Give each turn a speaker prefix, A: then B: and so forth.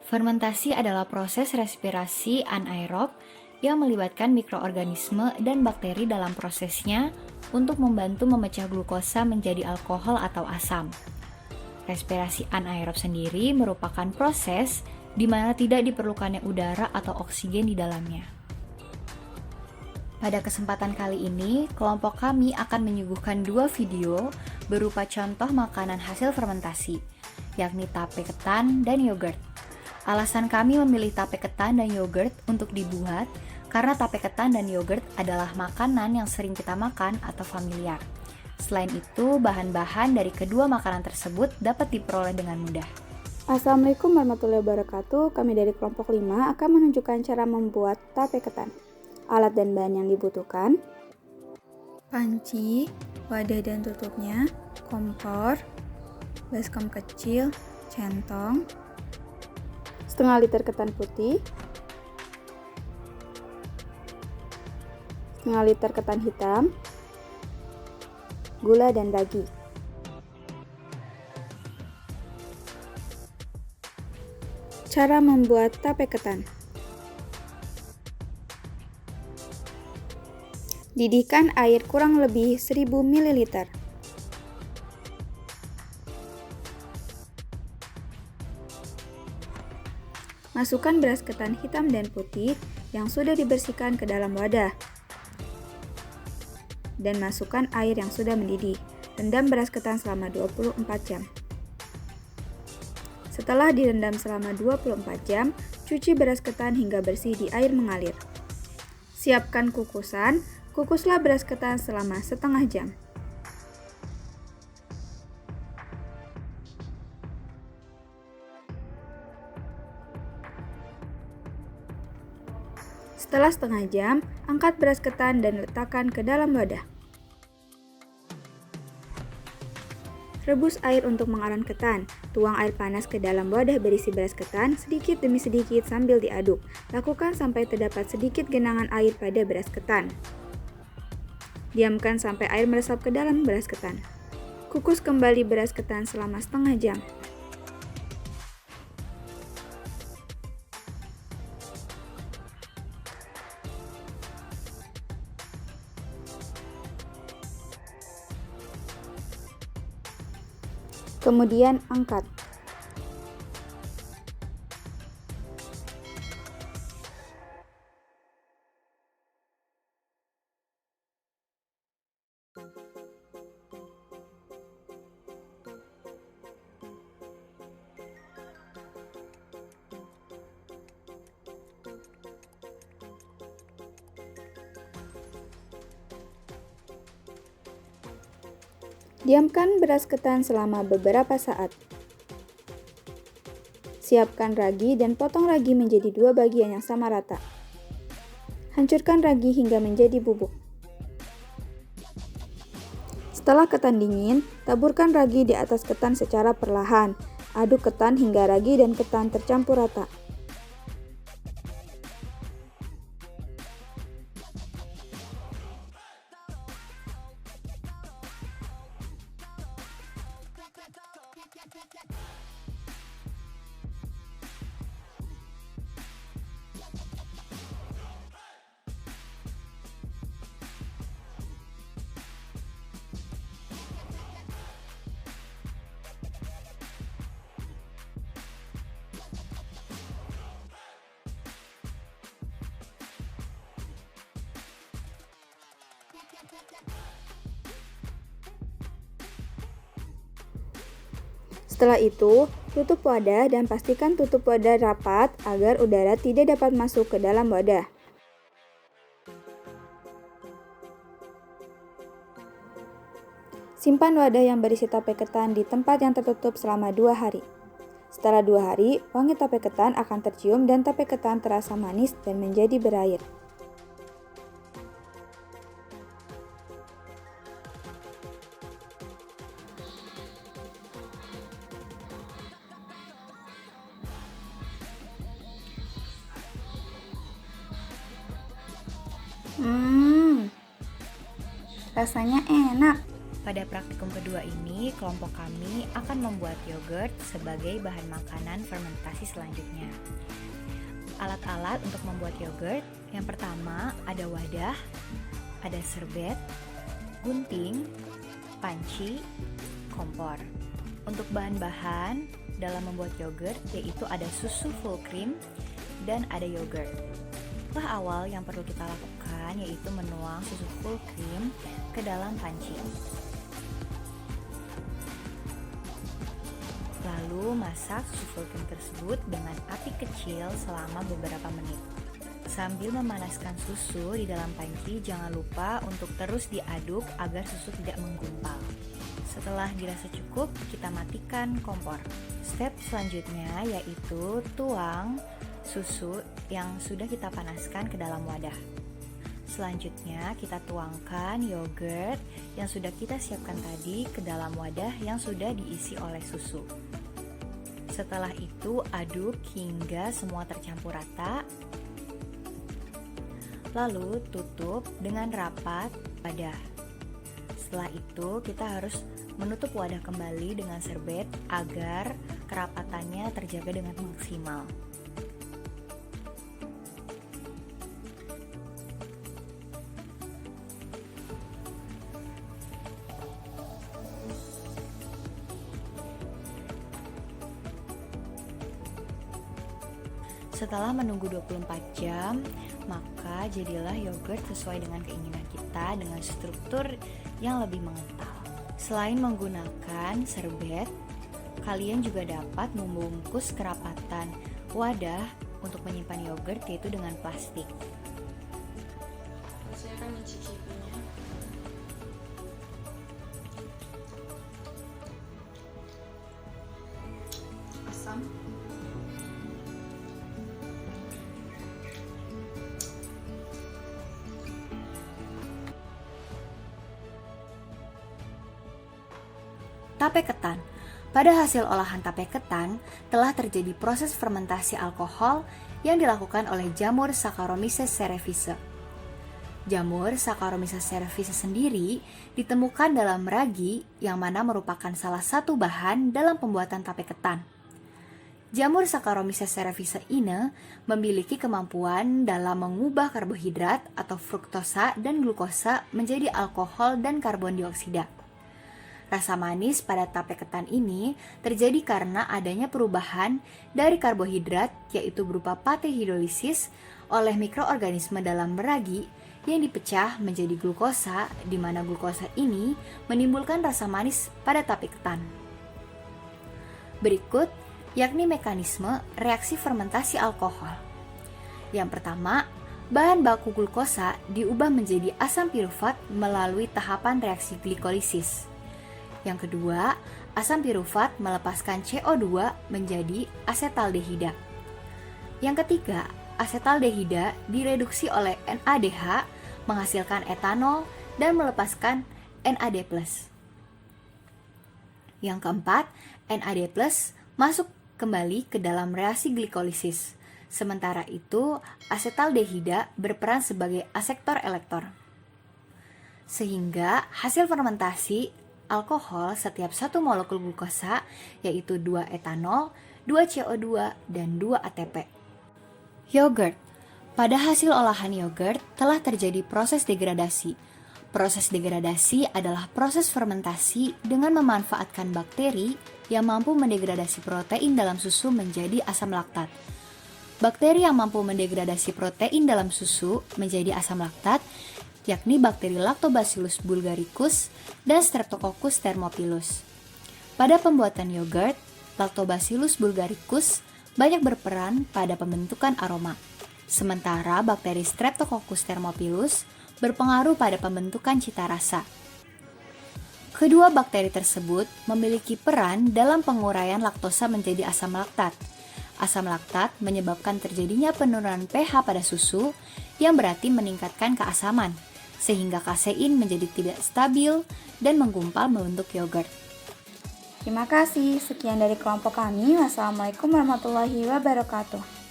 A: Fermentasi adalah proses respirasi anaerob yang melibatkan mikroorganisme dan bakteri dalam prosesnya untuk membantu memecah glukosa menjadi alkohol atau asam. Respirasi anaerob sendiri merupakan proses di mana tidak diperlukannya udara atau oksigen di dalamnya. Pada kesempatan kali ini, kelompok kami akan menyuguhkan 2 video berupa contoh makanan hasil fermentasi, yakni tape ketan dan yogurt. Alasan kami memilih tape ketan dan yogurt untuk dibuat karena tape ketan dan yogurt adalah makanan yang sering kita makan atau familiar. Selain itu, bahan-bahan dari kedua makanan tersebut dapat diperoleh dengan mudah.
B: Assalamualaikum warahmatullahi wabarakatuh. Kami dari kelompok 5 akan menunjukkan cara membuat tape ketan. Alat dan bahan yang dibutuhkan: panci, wadah dan tutupnya, kompor, baskom kecil, centong, setengah liter ketan putih, setengah liter ketan hitam, gula dan ragi. Cara membuat tape ketan. Didihkan air kurang lebih 1000 ml. Masukkan beras ketan hitam dan putih yang sudah dibersihkan ke dalam wadah. Dan masukkan air yang sudah mendidih. Rendam beras ketan selama 24 jam. Setelah direndam selama 24 jam, cuci beras ketan hingga bersih di air mengalir. Siapkan kukusan, kukuslah beras ketan selama setengah jam. Setelah setengah jam, angkat beras ketan dan letakkan ke dalam wadah. Rebus air untuk mengaran ketan. Tuang air panas ke dalam wadah berisi beras ketan sedikit demi sedikit sambil diaduk. Lakukan sampai terdapat sedikit genangan air pada beras ketan. Diamkan sampai air meresap ke dalam beras ketan. Kukus kembali beras ketan selama setengah jam. Kemudian angkat. Diamkan beras ketan selama beberapa saat. Siapkan ragi dan potong ragi menjadi 2 bagian yang sama rata. Hancurkan ragi hingga menjadi bubuk. Setelah ketan dingin, taburkan ragi di atas ketan secara perlahan. Aduk ketan hingga ragi dan ketan tercampur rata. Setelah itu, tutup wadah dan pastikan tutup wadah rapat agar udara tidak dapat masuk ke dalam wadah. Simpan wadah yang berisi tape ketan di tempat yang tertutup selama 2 hari. Setelah 2 hari, wangi tape ketan akan tercium dan tape ketan terasa manis dan menjadi berair. Rasanya enak.
A: Pada praktikum kedua ini, kelompok kami akan membuat yogurt sebagai bahan makanan fermentasi selanjutnya. Alat-alat untuk membuat yogurt, yang pertama ada wadah, ada serbet, gunting, panci, kompor. Untuk bahan-bahan dalam membuat yogurt yaitu ada susu full cream dan ada yogurt. Langkah awal yang perlu kita lakukan yaitu menuang susu full cream ke dalam panci. Lalu masak susu full cream tersebut dengan api kecil selama beberapa menit. Sambil memanaskan susu di dalam panci, jangan lupa untuk terus diaduk agar susu tidak menggumpal. Setelah dirasa cukup, kita matikan kompor. Step selanjutnya yaitu tuang susu yang sudah kita panaskan ke dalam wadah. Selanjutnya kita tuangkan yogurt yang sudah kita siapkan tadi ke dalam wadah yang sudah diisi oleh susu. Setelah itu aduk hingga semua tercampur rata. Lalu tutup dengan rapat wadah. Setelah itu kita harus menutup wadah kembali dengan serbet agar kerapatannya terjaga dengan maksimal. Setelah menunggu 24 jam, maka jadilah yogurt sesuai dengan keinginan kita dengan struktur yang lebih mengental. Selain menggunakan serbet, kalian juga dapat membungkus kerapatan wadah untuk menyimpan yogurt yaitu dengan plastik.
C: Saya akan mencicipinya. Asam.
A: Tape ketan. Pada hasil olahan tape ketan telah terjadi proses fermentasi alkohol yang dilakukan oleh jamur Saccharomyces cerevisiae. Jamur Saccharomyces cerevisiae sendiri ditemukan dalam ragi yang mana merupakan salah satu bahan dalam pembuatan tape ketan. Jamur Saccharomyces cerevisiae ini memiliki kemampuan dalam mengubah karbohidrat atau fruktosa dan glukosa menjadi alkohol dan karbon dioksida. Rasa manis pada tape ketan ini terjadi karena adanya perubahan dari karbohidrat yaitu berupa pate hidrolisis oleh mikroorganisme dalam ragi yang dipecah menjadi glukosa, di mana glukosa ini menimbulkan rasa manis pada tape ketan. Berikut yakni mekanisme reaksi fermentasi alkohol. Yang pertama, bahan baku glukosa diubah menjadi asam pirufat melalui tahapan reaksi glikolisis. Yang kedua, asam pirufat melepaskan CO2 menjadi asetaldehida. Yang ketiga, asetaldehida direduksi oleh NADH menghasilkan etanol dan melepaskan NAD+. Yang keempat, NAD+ masuk kembali ke dalam reaksi glikolisis. Sementara itu, asetaldehida berperan sebagai asektor elektor. Sehingga hasil fermentasi alkohol setiap satu molekul glukosa yaitu 2 etanol, 2 CO2, dan 2 ATP. Yogurt. Pada hasil olahan yogurt telah terjadi proses degradasi. Proses degradasi adalah proses fermentasi dengan memanfaatkan bakteri yang mampu mendegradasi protein dalam susu menjadi asam laktat. Bakteri yang mampu mendegradasi protein dalam susu menjadi asam laktat yakni bakteri Lactobacillus bulgaricus dan Streptococcus thermophilus. Pada pembuatan yogurt, Lactobacillus bulgaricus banyak berperan pada pembentukan aroma, sementara bakteri Streptococcus thermophilus berpengaruh pada pembentukan cita rasa. Kedua bakteri tersebut memiliki peran dalam penguraian laktosa menjadi asam laktat. Asam laktat menyebabkan terjadinya penurunan pH pada susu yang berarti meningkatkan keasaman, sehingga kasein menjadi tidak stabil dan menggumpal membentuk yogurt.
B: Terima kasih. Sekian dari kelompok kami. Wassalamualaikum warahmatullahi wabarakatuh.